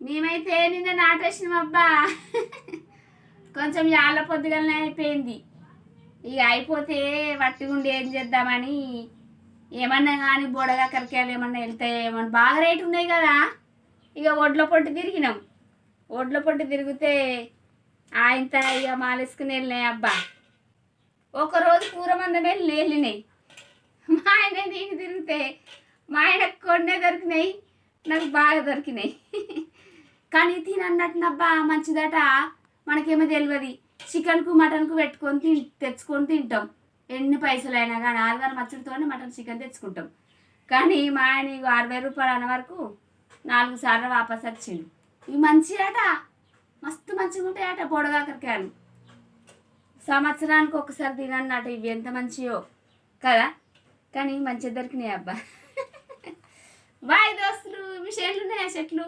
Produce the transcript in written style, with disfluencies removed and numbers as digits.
మేమైతే నిన్న నాటేసినాం అబ్బా. కొంచెం యాళ్ళ పొద్దుగానే అయిపోయింది. ఇక అయిపోతే వట్టిగుండి ఏం చేద్దామని ఏమన్నా కానీ బోడగాకరికాయలు ఏమన్నా వెళ్తాయి ఏమన్నా బాగా రేటు ఉన్నాయి కదా. ఇక ఒడ్ల పొట్టు తిరిగినాం. ఒడ్ల పొట్టు తిరిగితే ఆయనత ఇక మాలేసుకుని వెళ్ళినాయి అబ్బా. ఒకరోజు కూర మందం వెళ్ళినాయి. మా ఆయన నేను తిరిగితే మా ఆయనకు కొన్నే దొరికినాయి, నాకు బాగా దొరికినాయి. కానీ తినన్నట్టునబ్బా మంచిదట. మనకేమో తెలియదు. చికెన్కు మటన్కు పెట్టుకొని తెచ్చుకొని తింటాం. ఎన్ని పైసలు అయినా కానీ ఆదివారం మచ్చడితోనే మటన్ చికెన్ తెచ్చుకుంటాం. కానీ మా ఆయన 60 రూపాయలు అన్న వరకు 4 సార్లు వాపస్ వచ్చిండు. ఇవి మంచిదట, మస్తు మంచిగా ఉంటాయట బొడగాకరికాయలు. సంవత్సరానికి ఒకసారి తినన్నట. ఇవి ఎంత మంచియో కదా. కానీ మంచిగా దొరికినాయి అబ్బా. బాయ్ దోస్తులు, మీ చెట్లు ఉన్నాయా చెట్లు?